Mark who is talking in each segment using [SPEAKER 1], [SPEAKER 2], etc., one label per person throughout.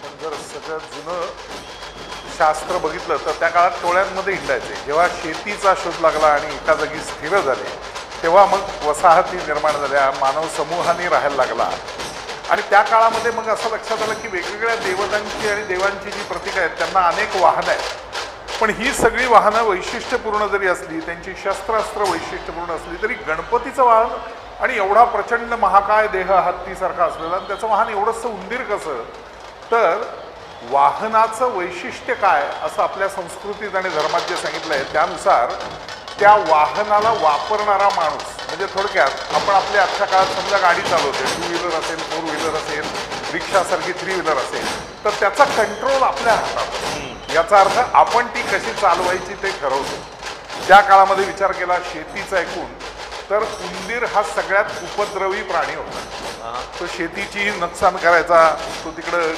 [SPEAKER 1] आपण जर सगळं जुनं शास्त्र बघितलं तर त्या काळात टोळ्यांमध्ये हिंडायचे. जेव्हा शेतीचा शोध लागला आणि एका जागी स्थिर झाले तेव्हा मग वसाहती निर्माण झाल्या, मानव समूहाने राहायला लागला. आणि त्या काळामध्ये मग असं लक्षात आलं की वेगवेगळ्या देवतांची आणि देवांची जी प्रतीक आहेत त्यांना अनेक वाहनं आहेत. पण ही सगळी वाहनं वैशिष्ट्यपूर्ण जरी असली, त्यांची शस्त्रास्त्र वैशिष्ट्यपूर्ण असली, तरी गणपतीचं वाहन आणि एवढा प्रचंड महाकाय देह हत्तीसारखा असलेला आणि त्याचं वाहन एवढंसं उंदीर कसं? तर वाहनाचं वैशिष्ट्य काय असं आपल्या संस्कृतीत आणि धर्मात जे सांगितलं आहे त्यानुसार त्या वाहनाला वापरणारा माणूस, म्हणजे थोडक्यात आपण आपल्या आजच्या काळात समजा गाडी चालवते, 2 व्हीलर असेल, 4 व्हीलर असेल, रिक्षासारखी 3 व्हीलर असेल, तर त्याचा कंट्रोल आपल्या हातात. याचा अर्थ आपण ती कशी चालवायची ते ठरवतो. त्या काळामध्ये विचार केला शेतीचा ऐकून तर उंदीर हा सगळ्यात उपद्रवी प्राणी होता. तो शेतीची नुकसान करायचा, तो तिकडं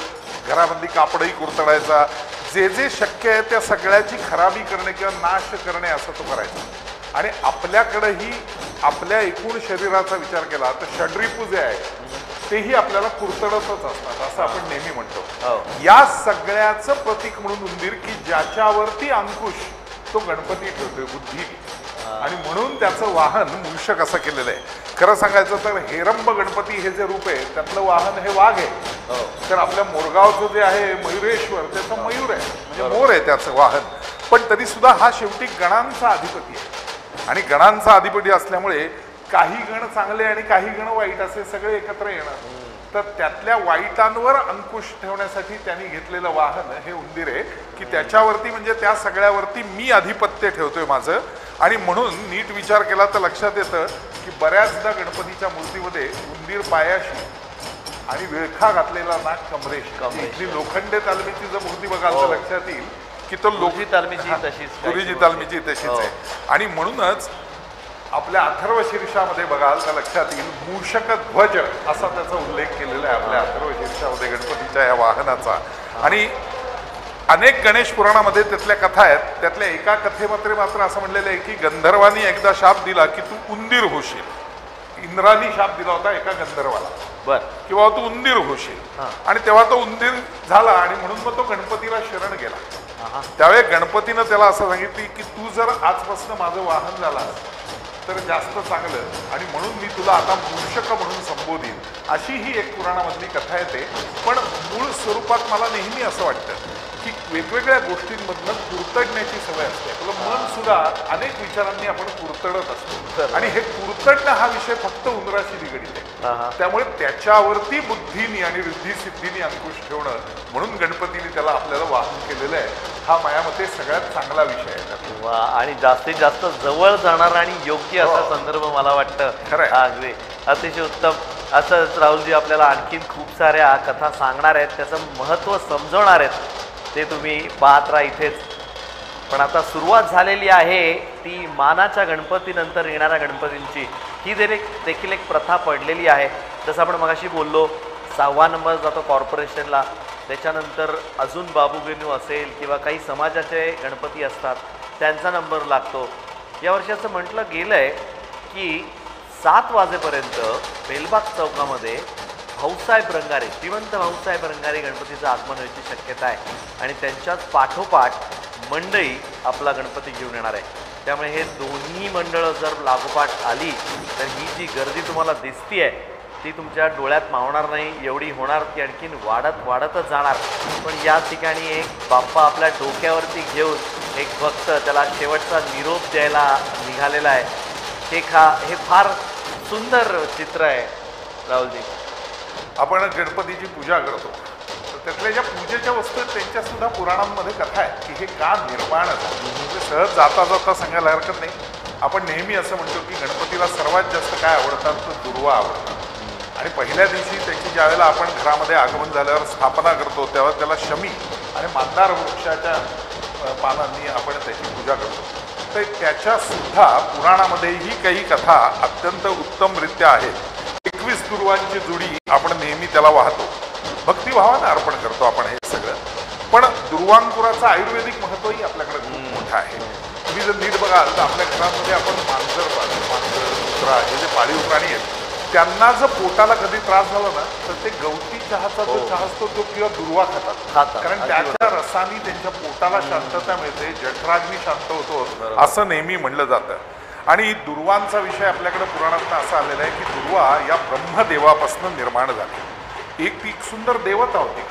[SPEAKER 1] घरामध्ये कापडही कुरतडायचा, जे जे शक्य आहे त्या सगळ्याची खराबी करणे किंवा नाश करणे असं तो करायचा. आणि आपल्याकडेही आपल्या एकूण शरीराचा विचार केला तर षड्रिपू जे आहे तेही आपल्याला कुरतडतच असतात असं आपण नेहमी म्हणतो. या सगळ्याचं प्रतीक म्हणून उंदीर की ज्याच्यावरती अंकुश तो गणपती ठेवतोय, बुद्धी. आणि म्हणून त्याचं वाहन मूषक असं केलेलं आहे. खरं सांगायचं तर हेरंब गणपती हे जे रूप आहे त्यातलं वाहन हे वाघ आहे. तर आपल्या मोरगावचं जे आहे मयुरेश्वर त्याचं मयूर आहे, म्हणजे मोर आहे त्याचं वाहन. पण तरी सुद्धा हा शेवटी गणांचा अधिपती आहे. आणि गणांचा अधिपती असल्यामुळे काही गण चांगले आणि काही गण वाईट असे सगळे एकत्र येणार. तर त्यातल्या वाईटांवर अंकुश ठेवण्यासाठी त्यांनी घेतलेलं वाहन हे उंदीर आहे की त्याच्यावरती म्हणजे त्या सगळ्यावरती मी अधिपत्य ठेवतोय माझं. आणि म्हणून नीट विचार केला तर लक्षात येतं की बऱ्याचदा गणपतीच्या मूर्तीमध्ये उंदीर पायाशी आणि विळखा घातलेला नाग कमरेशी. इथली लोखंडे तालमीची जर मूर्ती बघाल तर लक्षात येईल की तो
[SPEAKER 2] तुरीची तालमीची
[SPEAKER 1] तशीच आहे. आणि म्हणूनच आपल्या अथर्व शीर्षामध्ये बघाल तर लक्षात येईल मूषक ध्वज असा त्याचा उल्लेख केलेला आहे आपल्या अथर्व शीर्षामध्ये गणपतीच्या या वाहनाचा. आणि अनेक गणेश पुराणामध्ये त्यातल्या कथा आहेत. त्यातल्या एका कथेमध्ये मात्र असं म्हणलेलं आहे की गंधर्वांनी एकदा शाप दिला की तू उंदीर होशील. इंद्रानी शाप दिला होता एका गंधर्वाला किंवा तू उंदीर होशील. आणि तेव्हा तो उंदीर झाला आणि म्हणून मग तो गणपतीला शरण गेला. त्यावेळी गणपतीनं त्याला असं सांगितलं की तू जर आजपासून माझं वाहन झाला तर जास्त चांगलं आणि म्हणून मी तुला आता मूषक म्हणून संबोधीन, अशी ही एक पुराणामधली कथा येते. पण मूळ स्वरूपात मला नेहमी असं वाटतं की वेगवेगळ्या गोष्टींमधनं कुरतडण्याची सवय असते. आपलं मन सुद्धा अनेक विचारांनी आपण कुरतडत असतो आणि हे कुरतडणं हा विषय फक्त उंदराशी निगडीत आहे. त्यामुळे त्याच्यावरती बुद्धीनी आणि रिद्धी-सिद्धीनी अंकुश ठेवणं म्हणून गणपतीने त्याला आपल्याला वाहन केलेलं आहे. हा माझ्या मते सगळ्यात चांगला विषय आहे.
[SPEAKER 2] आणि जास्तीत जास्त जवळ जाणार आणि योग्य असा संदर्भ मला वाटतं. अगदी अतिशय उत्तम. असंच राहुलजी आपल्याला आणखीन खूप साऱ्या कथा सांगणार आहेत, त्याचं महत्त्व समजवणार आहेत, ते तुम्ही पाहत राहा इथेच. पण आता सुरुवात झालेली आहे ती मानाच्या गणपतीनंतर येणाऱ्या गणपतींची. ही देखील एक प्रथा पडलेली आहे. जसं आपण मगाशी बोललो 6वा नंबर जातो कॉर्पोरेशनला, त्याच्यानंतर अजून बाबूगेनू असेल किंवा काही समाजाचे गणपती असतात त्यांचा नंबर लागतो. यावर्षी असं म्हटलं गेलं आहे की 7 वाजेपर्यंत बेलबाग चौकामध्ये भाऊसाहेब रंगारे, श्रीमंत भाऊसाहेब रंगारे गणपतीचं आगमन व्हायची शक्यता आहे. आणि त्यांच्याच पाठोपाठ मंडळी आपला गणपती घेऊन येणार आहे. त्यामुळे हे दोन्ही मंडळं जर लागोपाठ आली तर ही जी गर्दी तुम्हाला दिसती आहे ती तुमच्या डोळ्यात मावणार नाही एवढी होणार, ती आणखीन वाढतच जाणार. पण या ठिकाणी एक बाप्पा आपल्या डोक्यावरती घेऊन एक भक्त त्याला शेवटचा निरोप द्यायला निघालेला आहे. हे फार सुंदर चित्र आहे राहुलजी.
[SPEAKER 1] आपण गणपतीची पूजा करतो तर त्यातल्या ज्या पूजेच्या वस्तू आहेत त्यांच्या सुद्धा पुराणांमध्ये कथा आहे की हे का निर्माण झालं. म्हणजे सहज जाता जाता सांगायला हरकत नाही. आपण नेहमी असं म्हणतो की गणपतीला सर्वात जास्त काय आवडतात तर दुर्वा आवडतात. आणि पहिल्या दिवशी त्याची ज्यावेळेला आपण घरामध्ये आगमन झाल्यावर स्थापना करतो तेव्हा त्याला शमी आणि मंदार वृक्षाच्या पानांनी आपण त्याची पूजा करतो. तर त्याच्यासुद्धा पुराणामध्येही काही कथा अत्यंत उत्तमरित्या आहेत. 21 दुर्वांची जोडी आपण नेहमी त्याला वाहतो, भक्तिभावानं अर्पण करतो आपण हे सगळं. पण दुर्वांकुराचं आयुर्वेदिक महत्त्वही आपल्याकडे खूप मोठं आहे. तुम्ही जर नीट बघाल तर आपल्या घरामध्ये आपण मांजर, कुत्रा हे जे पाळीव प्राणी आहेत त्यांना जर पोटाला कधी त्रास झाला ना तर ते गवती चहाचा जो चहा असतो तो किंवा दुर्वा खातात, कारण त्याच्या रसाने त्यांच्या पोटाला शांतता मिळते, जठराग्नी शांत होतो असं नेहमी म्हणलं जातं. आणि दुर्वांचा विषय आपल्याकडे पुराणात असा आलेला आहे की दुर्वा या ब्रह्मदेवापासून निर्माण झाली. एक ती सुंदर देवता होती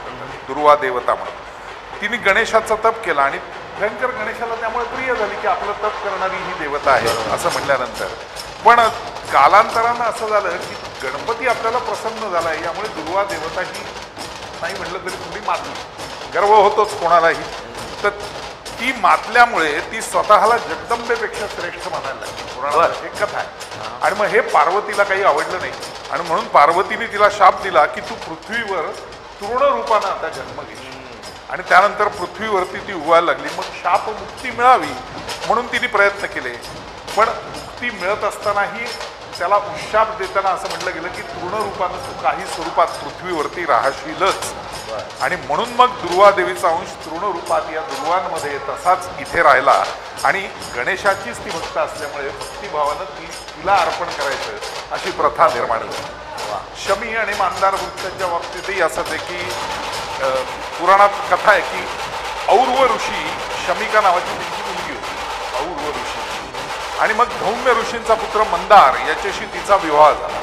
[SPEAKER 1] दुर्वा देवता म्हणून. तिने गणेशाचं तप केलं आणि भयंकर गणेशाला त्यामुळे प्रिय झाली की आपलं तप करणारी ही देवता आहे असं म्हणल्यानंतर. पण कालांतरानं असं झालं की गणपती आपल्याला प्रसन्न झाला आहे, यामुळे दुर्वा देवता ही नाही म्हटलं तरी थोडी मातली. गर्व होतोच कोणालाही. तर ती मातल्यामुळे ती स्वतःला जगदंबेपेक्षा श्रेष्ठ म्हणायला लागली. पुराणात एक कथा आहे. आणि मग हे पार्वतीला काही आवडलं नाही आणि म्हणून पार्वतीने तिला शाप दिला की तू पृथ्वीवर तृण रूपानं आता जन्म घेशील. आणि त्यानंतर पृथ्वीवरती ती उगायला लागली. मग शाप मुक्ती मिळावी म्हणून तिने प्रयत्न केले, पण मुक्ती मिळत असतानाही त्याला उशाप देताना असं म्हटलं गेलं की तृण रूपानं तू काही स्वरूपात पृथ्वीवरती राहशीलच. आणि म्हणून मग दुर्वा देवीचा अंश तृण रूपात या दुर्वांमध्ये तसाच इथे राहिला आणि गणेशाचीच ती भक्त असल्यामुळे भक्तिभावानं तिला अर्पण करायचं अशी प्रथा निर्माण झाली. शमी आणि मांदार वृक्षाच्या बाबतीतही असंच आहे की पुराणात कथा आहे की और्व ऋषी शमिका नावाची त्यांची मुलगी होती, और्व ऋषी. आणि मग धौम्य ऋषींचा पुत्र मंदार याच्याशी तिचा विवाह झाला.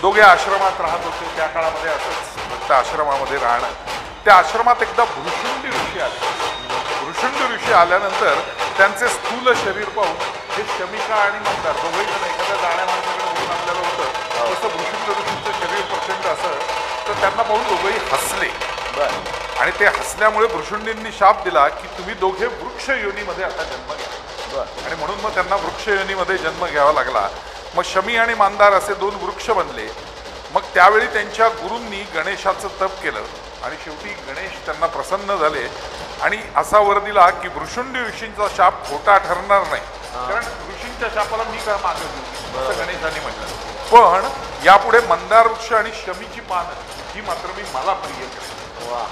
[SPEAKER 1] दोघे आश्रमात राहत होते त्या काळामध्ये. असंच फक्त आश्रमामध्ये राहणं. त्या आश्रमात एकदा भृशुंडी ऋषी आले. भृशुंडी ऋषी आल्यानंतर त्यांचे स्थूल शरीर पाहून हे शमिका आणि मंदार दोघेही जण एखाद्या जाण्या माणसाकडे बघून आपल्याला होतं तसं भृशुंड ऋषींचं शरीर प्रचंड असं, तर त्यांना पाहून दोघेही हसले. आणि ते हसल्यामुळे भृशुंडींनी शाप दिला की तुम्ही दोघे वृक्ष योनीमध्ये आता जन्म घ्या. आणि म्हणून मग त्यांना वृक्ष योनीमध्ये जन्म घ्यावा लागला. मग शमी आणि मांदार असे दोन वृक्ष बनले. मग त्यावेळी त्यांच्या गुरूंनी गणेशाचं तप केलं आणि शेवटी गणेश त्यांना प्रसन्न झाले आणि असा वर दिला की भृशुंडी ऋषींचा शाप खोटा ठरणार नाही, कारण ऋषींच्या शापाला मी काय मागे देऊ असं गणेशाने म्हटलं. पण यापुढे मंदार वृक्ष आणि शमीची पानं ही मात्र मी मला प्रिय करेन.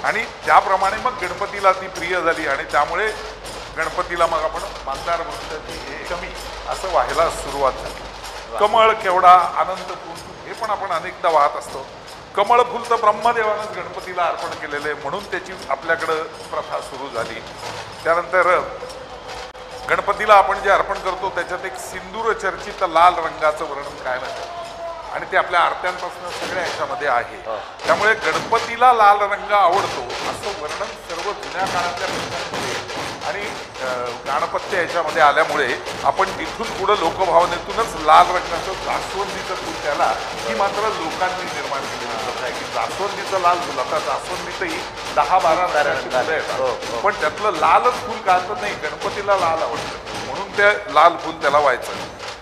[SPEAKER 1] आणि त्याप्रमाणे मग गणपतीला ती प्रिय झाली आणि त्यामुळे गणपतीला मग आपण मंदार वृक्षाची हे शमी असं व्हायला सुरुवात झाली. कमळ केवढा आनंद फूल हे पण आपण अनेकदा वाहत असतो. कमळ फुल तर ब्रह्मदेवानंच गणपतीला अर्पण केलेलं आहे म्हणून त्याची आपल्याकडं प्रथा सुरू झाली. त्यानंतर गणपतीला आपण जे अर्पण करतो त्याच्यात एक सिंदूर चर्चित लाल रंगाचं वर्णन काय नाही आणि ते आपल्या आरत्यांपासून सगळ्या ह्याच्यामध्ये आहे. त्यामुळे गणपतीला लाल रंग आवडतो असं वर्णन सर्व जुन्या काळातल्या पुस्तकांमध्ये आणि गाणपत्य ह्याच्यामध्ये आल्यामुळे आपण तिथून पुढं लोकभावनेतूनच लाल रंगाचं जास्वंदीचं फूल त्याला ही मात्र लोकांनी निर्माण केलेली प्रथा आहे की जास्वंदीचं लाल फुल. आता जास्वंदीतही 10-12 फुलं येतात पण त्यातलं लालच फुल काढत नाही. गणपतीला लाल आवडतं म्हणून ते लाल फुल त्याला व्हायचं.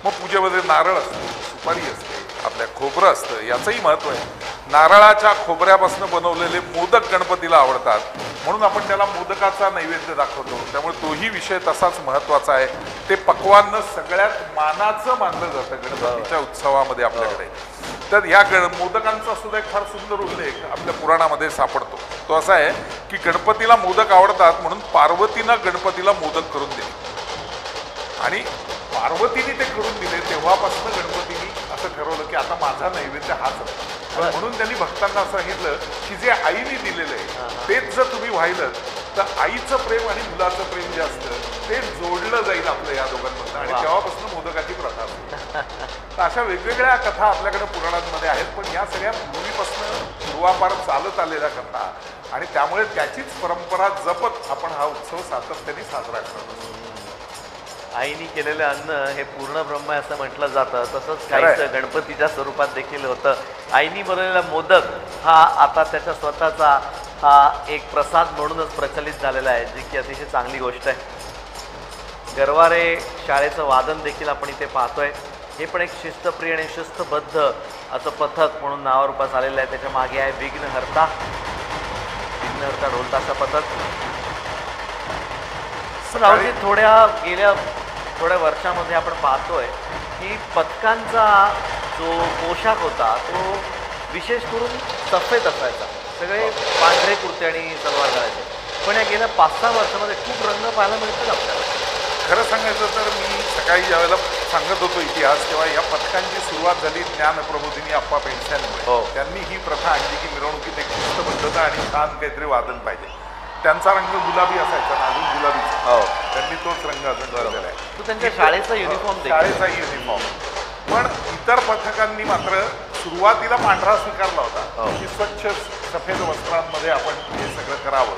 [SPEAKER 1] मग पूजेमध्ये नारळ असतो, सुपारी असते, आपल्या खोबरं असतं. याचंही महत्त्व आहे. नारळाच्या खोबऱ्यापासून बनवलेले मोदक गणपतीला आवडतात म्हणून आपण त्याला मोदकाचा नैवेद्य दाखवतो. त्यामुळे तोही विषय तसाच महत्त्वाचा आहे. ते पक्वान्न सगळ्यात मानाचं मानलं जातं गणपतीच्या उत्सवामध्ये आपल्याकडे. तर ह्या मोदकांचा सुद्धा एक फार सुंदर उल्लेख आपल्या पुराणामध्ये सापडतो. तो असा आहे की गणपतीला मोदक आवडतात म्हणून पार्वतीनं गणपतीला मोदक करून दिले आणि पार्वतीने ते करून दिले तेव्हापासून गणपतीने असं ठरवलं की आता माझा नैवेद्य हाच आहे. म्हणून त्यांनी भक्तांना सांगितलं की जे आईने दिलेलं आहे तेच जर तुम्ही वाहिलं तर आईचं प्रेम आणि मुलाचं प्रेम जे असतं ते जोडलं जाईल आपलं या दोघांमधलं आणि तेव्हापासून मोदकाची प्रथा असते. तर अशा वेगवेगळ्या कथा आपल्याकडे पुराणांमध्ये आहेत पण या सगळ्या पूर्वीपासून पूर्वापार चालत आलेल्या कथा आणि त्यामुळे त्याचीच परंपरा जपत आपण हा उत्सव सातत्याने साजरा करतो.
[SPEAKER 2] आईनी केलेलं अन्न हे पूर्ण ब्रह्म आहे असं म्हटलं जातं. तसंच काहीच गणपतीच्या स्वरूपात देखील होतं. आईनी बनवलेला मोदक हा आता त्याच्या स्वतःचा हा एक प्रसाद म्हणूनच प्रचलित झालेला आहे, जी की अतिशय चांगली गोष्ट आहे. गरवारे शाळेचं वादन देखील आपण इथे पाहतोय. हे पण एक शिस्तप्रिय आणि शिस्तबद्ध असं पथक म्हणून नावारूपास आलेलं आहे. त्याच्या मागे आहे विघ्नहर्ता ढोलताशा पथक. राहुलजी गेल्या थोड्या वर्षामध्ये आपण पाहतोय की पथकांचा जो पोशाख होता तो विशेष करून सफेद असायचा. सगळे पांढरे कुर्ते आणि सलवार घालायचे. पण या गेल्या 5-6 वर्षामध्ये खूप रंग पाहायला मिळतात आपल्याला.
[SPEAKER 1] खरं सांगायचं तर मी सकाळी ज्यावेळेला सांगत होतो इतिहास तेव्हा या पथकांची सुरुवात झाली ज्ञानप्रबोधिनी आप्पा पेंडसेंमुळे. त्यांनी ही प्रथा आणली की मिरवणुकीत एक शिस्तबद्धता आणि छान काहीतरी वादन पाहिजे. त्यांचा रंग गुलाबी असायचा ना, अजून गुलाबीचा. त्यांनी तोच रंग अजून ठरवलेला आहे.
[SPEAKER 2] तो त्यांच्या शाळेचा युनिफॉर्म,
[SPEAKER 1] शाळेचा युनिफॉर्म. पण इतर पथकांनी मात्र सुरुवातीला पांढरा स्वीकारला होता की स्वच्छ सफेद वस्त्रांमध्ये आपण हे सगळं करावं.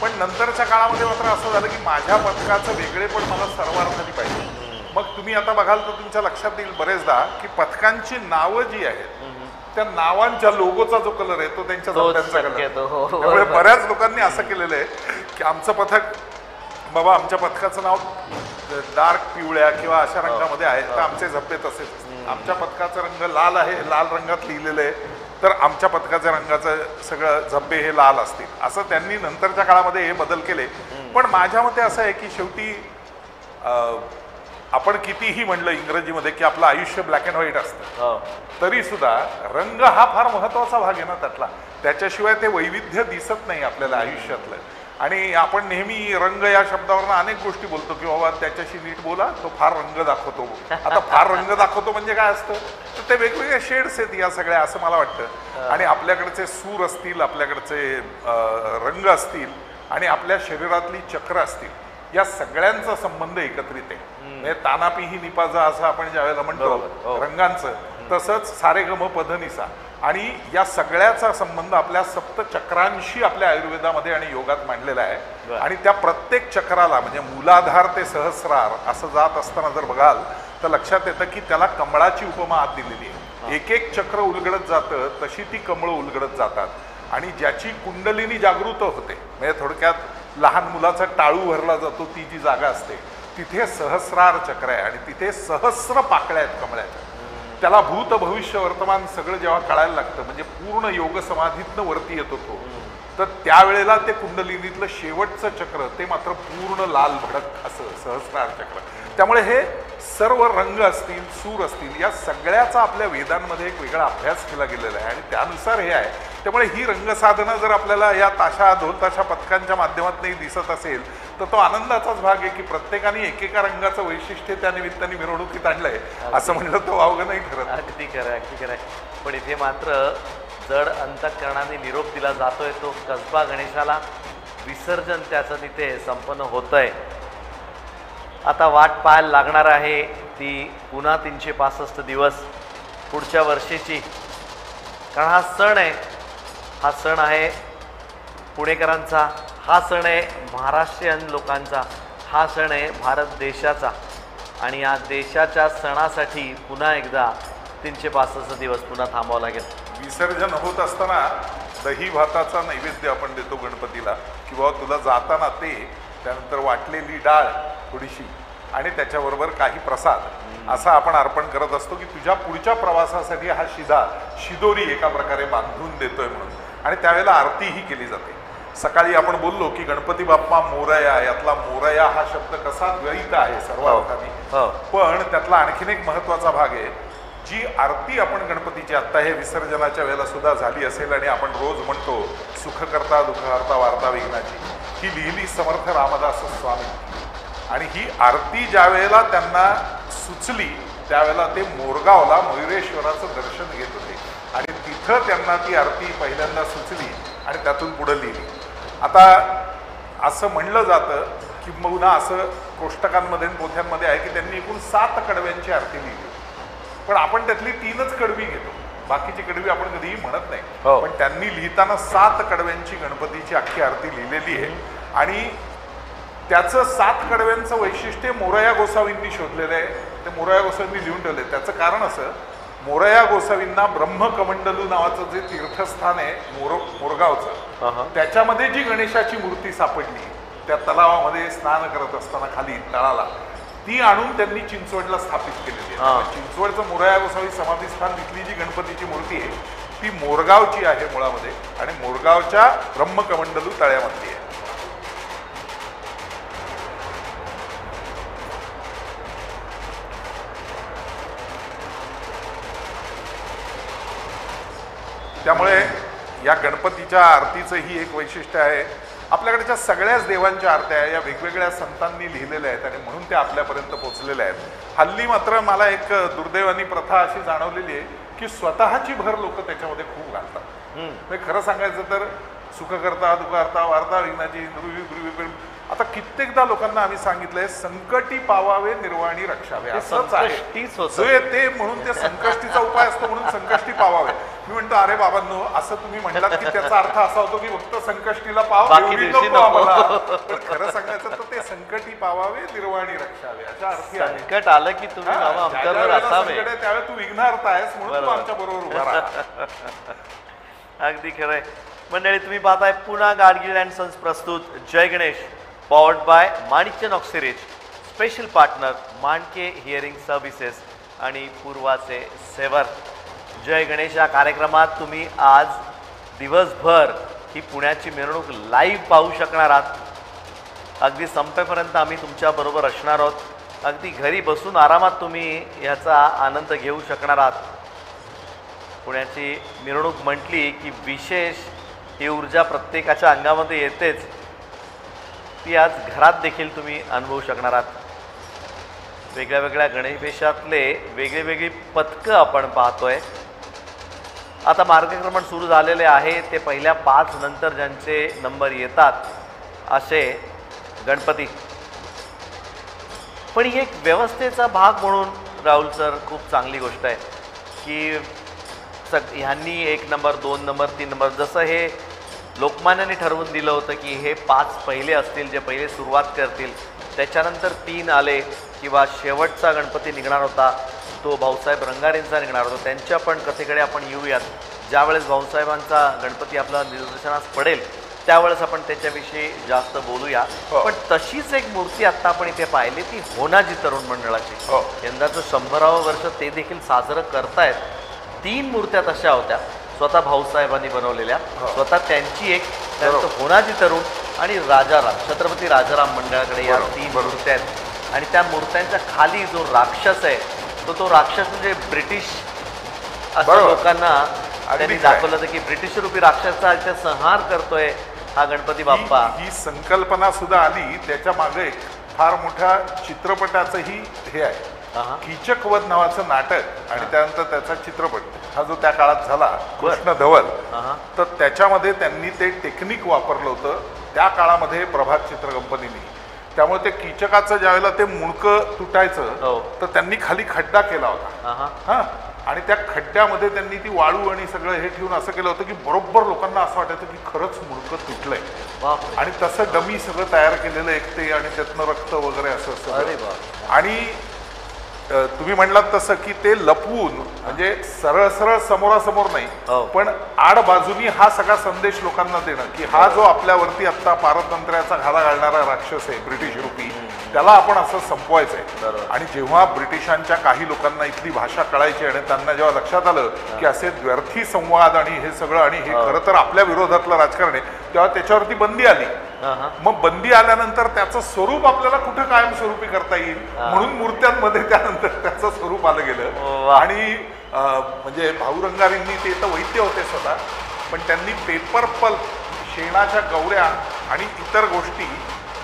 [SPEAKER 1] पण नंतरच्या काळामध्ये मात्र असं झालं की माझ्या पथकाचं वेगळेपण मला सर्वार्थाने पाहिजे. मग तुम्ही आता बघाल तर तुमच्या लक्षात येईल बरेचदा की पथकांची नावं जी आहेत त्या नावांच्या लोगोचा जो कलर आहे तो त्यांच्या जमत्यांचा कलर. त्यामुळे बऱ्याच लोकांनी असं केलेलं आहे की आमचं पथक बाबा आमच्या पथकाचं नाव डार्क पिवळ्या किंवा अशा रंगामध्ये आहे तर आमचे झप्पे तसेच. आमच्या पथकाचा रंग लाल आहे, लाल रंगात लिहिलेलं आहे तर आमच्या पथकाच्या रंगाचं सगळं झब्बे हे लाल असतील. असं त्यांनी नंतरच्या काळामध्ये हे बदल केले. पण माझ्या मते असं आहे की शेवटी आपण कितीही म्हणलं इंग्रजीमध्ये की आपलं आयुष्य ब्लॅक अँड व्हाईट असतं तरी सुद्धा रंग हा फार महत्वाचा भाग आहे ना त्यातला. त्याच्याशिवाय ते वैविध्य दिसत नाही आपल्याला आयुष्यातलं. आणि आपण नेहमी रंग या शब्दावरून अनेक गोष्टी बोलतो की बाबा त्याच्याशी नीट बोला, तो फार रंग दाखवतो. आता फार रंग दाखवतो म्हणजे काय असतं तर ते वेगवेगळे शेड्स आहेत या सगळ्या, असं मला वाटतं. आणि आपल्याकडचे सूर असतील, आपल्याकडचे रंग असतील आणि आपल्या शरीरातली चक्र असतील, या सगळ्यांचा संबंध एकत्रित आहे. म्हणजे तानापिही निपाजा असं आपण ज्या वेळेला म्हणतो रंगांचं, तसंच सारेगम पधनिसा. आणि या सगळ्याचा संबंध आपल्या सप्तचक्रांशी आपल्या आयुर्वेदामध्ये आणि योगात मांडलेला आहे. आणि त्या प्रत्येक चक्राला म्हणजे मूलाधार ते सहस्रार असं जात असताना जर बघाल तर लक्षात येतं की त्याला कमळाची उपमा आत दिलेली आहे. एक एक चक्र उलगडत जातं तशी ती कमळं उलगडत जातात. आणि ज्याची कुंडलिनी जागृत होते म्हणजे थोडक्यात लहान मुलाचा टाळू भरला जातो ती जी जागा असते तिथे सहस्रार चक्र आहे आणि तिथे सहस्र पाकळ्या आहेत कमळाच्या. त्याला भूत भविष्य वर्तमान सगळं जेव्हा कळायला लागतं म्हणजे पूर्ण योग समाधीतनं वरती येतो तो, तर त्यावेळेला ते कुंडलिनीतलं शेवटचं चक्र ते मात्र पूर्ण लाल भडक असं सहस्रार चक्र. त्यामुळे हे सर्व रंग असतील, सूर असतील, या सगळ्याचा आपल्या वेदांमध्ये एक वेगळा अभ्यास केला गेलेला आहे आणि त्यानुसार हे आहे. त्यामुळे ही रंगसाधना जर आपल्याला या ताशा ढोलताशा पथकांच्या माध्यमातूनही दिसत असेल तर तो आनंदाचाच भाग आहे की प्रत्येकाने एकेका रंगाचं वैशिष्ट्य त्या निमित्ताने मिरवणुकीत आणलंय असं म्हणलं तो वावगं नाही ठरत.
[SPEAKER 2] अगदी खरं, अगदी खरं. पण इथे मात्र जड अंतःकरणाने निरोप दिला जातोय तो कसबा गणेशाला. विसर्जन त्याचं तिथे संपन्न होतंय. आता वाट पाहायला लागणार आहे ती पुन्हा 365 दिवस पुढच्या वर्षीची. कारण हा सण आहे, हा सण आहे पुणेकरांचा, हा सण आहे महाराष्ट्रीयन लोकांचा, हा सण आहे भारत देशाचा. आणि या देशाच्या सणासाठी पुन्हा एकदा 365 दिवस पुन्हा थांबावं लागेल.
[SPEAKER 1] विसर्जन होत असताना दही भाताचा नैवेद्य आपण देतो गणपतीला की बाबा तुला जाताना ते, त्यानंतर वाटलेली डाळ थोडीशी आणि त्याच्याबरोबर काही प्रसाद असा आपण अर्पण करत असतो की तुझ्या पुढच्या प्रवासासाठी हा शिदोरी एका प्रकारे बांधून देतोय म्हणून. आणि त्यावेळेला आरतीही केली जाते. सकाळी आपण बोललो की गणपती बाप्पा मोरया, यातला मोरया हा शब्द कसा द्वैत आहे सर्व अर्थाने, पण त्यातला आणखीन एक महत्वाचा भाग आहे. जी आरती आपण गणपतीची आत्ता हे विसर्जनाच्या वेळेला सुद्धा झाली असेल आणि आपण रोज म्हणतो सुखकर्ता दुःखहर्ता वार्ता विघ्नाची, ही लिहिली समर्थ रामदास स्वामी. आणि ही आरती ज्या वेळेला त्यांना सुचली त्यावेळेला ते मोरगावला मयुरेश्वराचं दर्शन घेत होते आणि तिथं त्यांना ती आरती पहिल्यांदा सुचली आणि त्यातून पुढं लिहिली. आता असं म्हणलं जातं की मग ना असं कोष्टकांमध्ये पोथ्यांमध्ये आहे की त्यांनी एकूण 7 कडव्यांची आरती लिहिली. पण आपण त्यातली 3च कडवी घेतो, बाकीची कडवी आपण कधीही म्हणत नाही. पण त्यांनी लिहिताना 7 कडव्यांची गणपतीची अख्खी आरती लिहिलेली आहे. आणि त्याचं 7 कडव्यांचं वैशिष्ट्य मोरया गोसावींनी शोधलेलं आहे. ते मोरया गोसावींनी लिहून ठेवले. त्याचं कारण असं, मोरया गोसावींना ब्रह्मकमंडलू नावाचं जे तीर्थस्थान आहे मोरगावचं, त्याच्यामध्ये जी गणेशाची मूर्ती सापडली त्या तलावामध्ये स्नान करत असताना खाली तळाला, ती आणून त्यांनी चिंचवडला स्थापित केलेली आहे. चिंचवडचं मोरया गोसावी समाधीस्थान तिथली जी गणपतीची मूर्ती आहे ती मोरगावची आहे मुळामध्ये आणि मोरगावच्या ब्रह्मकमंडलू तळ्यामधली आहे. त्यामुळे या गणपतीच्या आरतीचं ही एक वैशिष्ट्य आहे आपल्याकडच्या सगळ्याच देवांच्या आरत्या या वेगवेगळ्या संतांनी लिहिलेल्या आहेत आणि म्हणून त्या आपल्यापर्यंत पोहोचलेल्या आहेत. हल्ली मात्र मला एक दुर्दैवानी प्रथा अशी जाणवलेली आहे की स्वतःची भर लोक त्याच्यामध्ये खूप घालतात. म्हणजे खरं सांगायचं तर सुख करता दुःख करता वार्ता विघ्नाची आता कित्येकदा लोकांना आम्ही सांगितलंय संकटी पावावे निर्वाणी रक्षावे असंच आहे जो ते म्हणून ते संकष्टीचा उपाय असतो म्हणून संकष्टी पावावे. मी म्हणतो अरे बाबांनो असं तुम्ही म्हणलात की त्याचा अर्थ असा होतो की फक्त संकष्टीला पाव आम्हाला. खरं सांगायचं तर ते संकटी पावावे निर्वाणी रक्षावे अशा अर्थी आहे.
[SPEAKER 2] संकट आलं की तुम्ही
[SPEAKER 1] त्यावेळेस तू विघ्नार्थ आहेस म्हणून तू आमच्या बरोबर उभा राहा.
[SPEAKER 2] अगदी खरंय. मंडळी तुम्ही पाहताय पुन्हा गाडगीळ अँड सन्स प्रस्तुत जय गणेश, पॉवर्ड बाय माणिक्य नॉक्सिरेज, special partner Manke hearing services आणि पूर्वाचे सेवर. जय गणेश या कार्यक्रमात तुम्ही आज दिवसभर ही पुण्याची मिरवणूक लाईव्ह पाहू शकणार आहात. अगदी संपेपर्यंत आम्ही तुमच्याबरोबर असणार आहोत. अगदी घरी बसून आरामात तुम्ही ह्याचा आनंद घेऊ शकणार आहात. पुण्याची मिरवणूक म्हटली की विशेष ही ऊर्जा प्रत्येकाच्या अंगामध्ये येतेच. ती आज घरात देखील तुम्ही अनुभवू शकणार आहात. वेगळ्या वेगळ्या गणेशवेशातले वेगळे वेगळी पथकं आपण पाहतोय. आता मार्गक्रमण सुरू झालेले आहे. ते पहिल्या 5 नंतर ज्यांचे नंबर येतात असे गणपती. पण ही एक व्यवस्थेचा भाग म्हणून राहुल सर खूप चांगली गोष्ट आहे की ह्यांनी 1 नंबर 2 नंबर 3 नंबर जसं हे लोकमान्यांनी ठरवून दिलं होतं की हे 5 पहिले असतील जे पहिले सुरुवात करतील, त्याच्यानंतर 3 आले किंवा शेवटचा गणपती निघणार होता तो भाऊसाहेब रंगारेंचा निघणार होता. त्यांच्या पण कथेकडे आपण येऊयात. ज्यावेळेस भाऊसाहेबांचा गणपती आपला निदर्शनास पडेल त्यावेळेस आपण त्याच्याविषयी जास्त बोलूया. पण तशीच एक मूर्ती आत्ता आपण इथे पाहिली ती होनाजी तरुण मंडळाची. यंदाचं 100वे वर्ष ते देखील साजरं करतायत. 3 मूर्त्या तशा होत्या स्वतः भाऊसाहेबांनी बनवलेल्या. स्वतः त्यांची एक, त्यांचं होनाजी तरुण आणि राजाराम छत्रपती राजाराम मंडळाकडे या 3 मूर्त्या आहेत. आणि त्या मूर्त्यांच्या खाली जो राक्षस आहे तो राक्षस म्हणजे ब्रिटिश असं लोकांना त्यांनी दाखवलं होतं की ब्रिटिश रूपी राक्षसाचा इथे संहार करतोय हा गणपती बाप्पा.
[SPEAKER 1] ही संकल्पना सुद्धा आली त्याच्या मागे एक फार मोठ्या चित्रपटाचंही हे आहे. कीचकवध नावाचं नाटक आणि त्यानंतर त्याचा चित्रपट हा जो त्या काळात झाला कृष्ण धवल, तर त्याच्यामध्ये त्यांनी ते टेक्निक वापरलं होतं त्या काळामध्ये प्रभात चित्र कंपनीने. त्यामुळे ते कीचकाचं ज्यावेळेला ते मुंडकं तुटायचं तर त्यांनी खाली खड्डा केला होता. हा आणि त्या खड्ड्यामध्ये त्यांनी ती वाळू आणि सगळं हे ठेवून असं केलं होतं की बरोबर लोकांना असं वाटायचं की खरंच मुंडकं तुटलंय. आणि तसं डमी सगळं तयार केलेलं एक ते आणि त्यातनं रक्त वगैरे असं असं. आणि तुम्ही म्हणलात तसं की ते लपवून म्हणजे सरळ सरळ समोरासमोर नाही पण आड बाजूनी हा सगळा संदेश लोकांना देणं की हा जो आपल्यावरती आत्ता पारतंत्र्याचा घाला घालणारा राक्षस आहे ब्रिटिश रूपी त्याला आपण असं संपवायचंय. आणि जेव्हा ब्रिटिशांच्या काही लोकांना इथली भाषा कळायची आणि त्यांना जेव्हा लक्षात आलं की असे व्यर्थी संवाद आणि हे सगळं आणि हे खरं तर आपल्या विरोधातलं राजकारण आहे तेव्हा त्याच्यावरती बंदी आली. मग बंदी आल्यानंतर त्याचं स्वरूप आपल्याला कुठं कायमस्वरूपी करता येईल म्हणून मूर्त्यांमध्ये त्यानंतर त्याचं स्वरूप आलं गेलं. आणि म्हणजे भाऊ रंगारींनी ते तर वैद्य होते स्वतः पण त्यांनी पेपर पल्प शेणाच्या गवऱ्या आणि इतर गोष्टी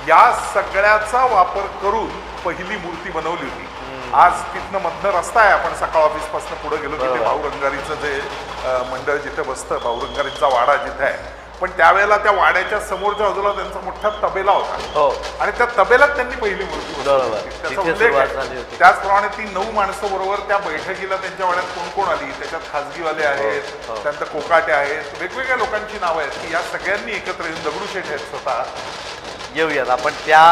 [SPEAKER 1] या सगळ्याचा वापर करून पहिली मूर्ती बनवली होती. आज तिथनं मधनं रस्ता आहे आपण सकाळ ऑफिसपासून पुढे गेलो की ते भाऊ रंगारीचं जे मंडळ जिथे बसतं भाऊ रंगारींचा वाडा जिथे आहे पण त्यावेळेला त्या वाड्याच्या समोरच्या बाजूला त्यांचा मोठा तबेला होता आणि त्या तबेलात त्यांनी पहिली मूर्ती बनवली. त्याचा उल्लेख आहे. त्याचप्रमाणे ती 9 माणसं बरोबर त्या बैठकीला त्यांच्या वाड्यात कोण कोण आली त्याच्यात खाजगीवाले आहेत त्यानंतर कोकाटे आहेत वेगवेगळ्या लोकांची नावं आहेत की या सगळ्यांनी एकत्र येऊन दगडूशेठ आहेत स्वतः.
[SPEAKER 2] येऊयात आपण त्या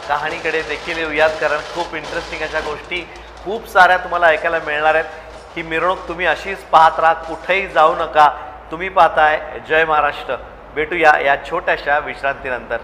[SPEAKER 2] कहाणीकडे देखील येऊयात कारण खूप इंटरेस्टिंग अशा गोष्टी खूप साऱ्या तुम्हाला ऐकायला मिळणार आहेत. ही मिरवणूक तुम्ही अशीच पाहत राहा, कुठेही जाऊ नका. तुम्ही पाहताय जय महाराष्ट्र. भेटूया या छोट्याशा विश्रांतीनंतर.